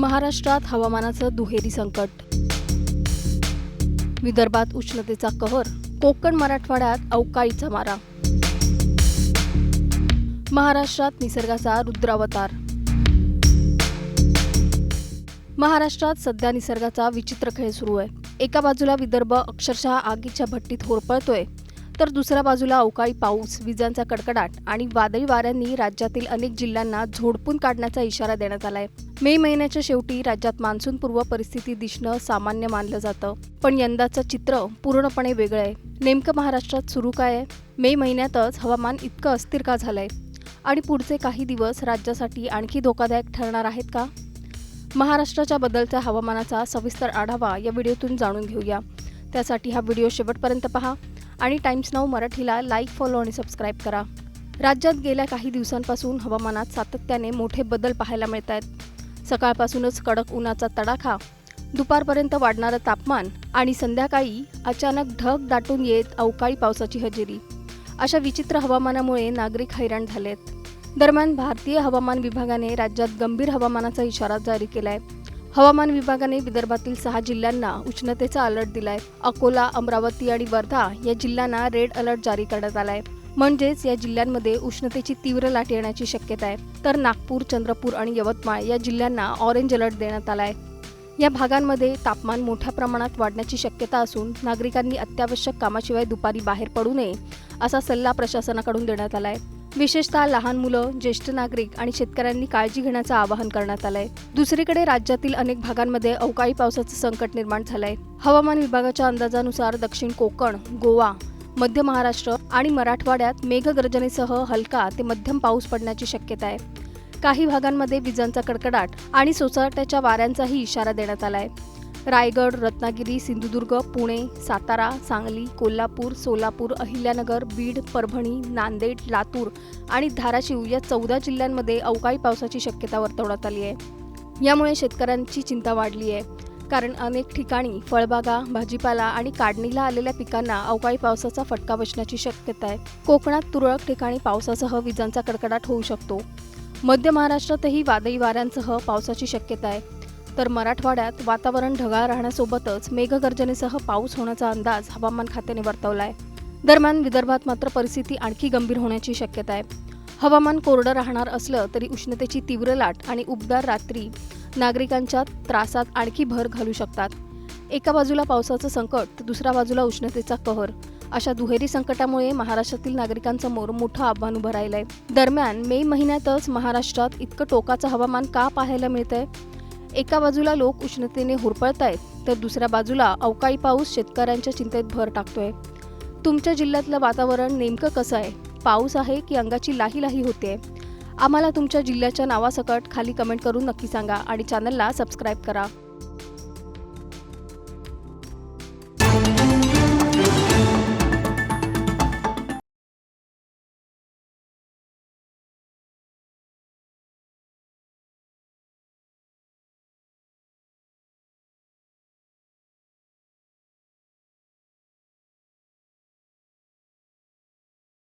महाराष्ट्रात हवामानाचं दुहेरी संकट. विदर्भात उष्णतेचा कहर, कोकण मराठवाड्यात अवकाळीचा मारा. महाराष्ट्रात निसर्गाचा रुद्रावतार. महाराष्ट्रात सध्या निसर्गाचा विचित्र खेळ सुरू आहे. एका बाजूला विदर्भ अक्षरशः आगीच्या भट्टीत होरपळतोय, तर दुसऱ्या बाजूला अवकाळी पाऊस, विजांचा कडकडाट आणि वादळी वाऱ्यांनी राज्यातील अनेक जिल्ह्यांना झोडपून काढण्याचा इशारा देण्यात आलाय. मे महिन्याच्या शेवटी राज्यात मान्सूनपूर्व परिस्थिती दिसणं सामान्य मानलं जातं, पण यंदाचं चित्र पूर्णपणे वेगळं आहे. नेमकं महाराष्ट्रात सुरू काय आहे? मे महिन्यातच हवामान इतकं अस्थिर का झालंय आणि पुढचे काही दिवस राज्यासाठी आणखी धोकादायक ठरणार आहेत का? महाराष्ट्राच्या बदलत्या हवामानाचा सविस्तर आढावा या व्हिडिओतून जाणून घेऊया. त्यासाठी हा व्हिडिओ शेवटपर्यंत पहा आणि टाइम्स नाऊ मराठीला लाईक, फॉलो आणि सबस्क्राईब करा. राज्यात गेल्या काही दिवसांपासून हवामानात सातत्याने मोठे बदल पाहायला मिळत आहेत. सकाळपासूनच कडक उन्हाचा तडाखा, दुपारपर्यंत वाढणारं तापमान आणि संध्याकाळी अचानक ढग दाटून येत अवकाळी पावसाची हजेरी. अशा विचित्र हवामानामुळे नागरिक हैराण झालेत. दरम्यान भारतीय हवामान विभागाने राज्यात गंभीर हवामानाचा इशारा जारी केलाय. हवामान विभागाने विदर्भातील 6 जिल्ह्यांना उष्णतेचा अलर्ट दिलाय. अकोला, अमरावती आणि वर्धा या जिल्ह्यांना रेड अलर्ट जारी करण्यात आलाय. म्हणजेच या जिल्ह्यांमध्ये उष्णतेची तीव्र लाट येण्याची शक्यता आहे. तर नागपूर, चंद्रपूर आणि यवतमाळ या जिल्ह्यांना ऑरेंज अलर्ट देण्यात आलाय. या भागांमध्ये तापमान मोठ्या प्रमाणात वाढण्याची शक्यता असून नागरिकांनी अत्यावश्यक कामाशिवाय दुपारी बाहेर पडू नये असा सल्ला प्रशासनाकडून देण्यात आलाय. विशेषतः लहान मुलं, ज्येष्ठ नागरिक आणि शेतकऱ्यांनी काळजी घेण्याचं आवाहन करण्यात आलंय. दुसरीकडे राज्यातील अनेक भागांमध्ये अवकाळी पावसाचं संकट निर्माण झालंय. हवामान विभागाच्या अंदाजानुसार दक्षिण कोकण, गोवा, मध्य महाराष्ट्र आणि मराठवाड्यात मेघगर्जनेसह हलका ते मध्यम पाऊस पडण्याची शक्यता आहे. काही भागांमध्ये विजांचा कडकडाट आणि सोसाट्याच्या वाऱ्यांचाही इशारा देण्यात आलाय. रायगड, रत्नागिरी, सिंधुदुर्ग, पुणे, सातारा, सांगली, कोल्हापूर, सोलापूर, अहिल्यानगर, बीड, परभणी, नांदेड, लातूर आणि धाराशिव या 14 जिल्ह्यांमध्ये अवकाळी पावसाची शक्यता वर्तवण्यात आली आहे. यामुळे शेतकऱ्यांची चिंता वाढली आहे, कारण अनेक ठिकाणी फळबागा, भाजीपाला आणि काढणीला आलेल्या पिकांना अवकाळी पावसाचा फटका बसण्याची शक्यता आहे. कोकणात तुरळक ठिकाणी पावसासह विजांचा कडकडाट होऊ शकतो. मध्य महाराष्ट्रातही वादळी वाऱ्यांसह पावसाची शक्यता आहे. तर मराठवाड्यात वातावरण ढगाळ राहण्यासोबतच मेघगर्जनेसह पाऊस होण्याचा अंदाज हवामान खात्याने वर्तवलाय. दरम्यान विदर्भात मात्र परिस्थिती आणखी गंभीर होण्याची शक्यता आहे. हवामान कोरडं राहणार असलं तरी उष्णतेची तीव्र लाट आणि उबदार रात्री नागरिकांच्या त्रासात आणखी भर घालू शकतात. एका बाजूला पावसाचं संकट तर दुसऱ्या बाजूला उष्णतेचा कहर. अशा दुहेरी संकटामुळे महाराष्ट्रातील नागरिकांसमोर मोठं आव्हान उभं राहिलंय. दरम्यान मे महिन्यातच महाराष्ट्रात इतकं टोकाचं हवामान का पाहायला मिळतंय? एका बाजूला लोक उष्णतेने होरपळतायत, तर दुसऱ्या बाजूला अवकाळी पाऊस शेतकऱ्यांच्या चिंतेत भर टाकतोय. तुमच्या जिल्ह्यातलं वातावरण नेमकं कसं आहे? पाऊस आहे की अंगाची लाही होते? आम्हाला तुमच्या जिल्ह्याच्या नावासकट खाली कमेंट करून नक्की सांगा आणि चॅनलला सबस्क्राईब करा.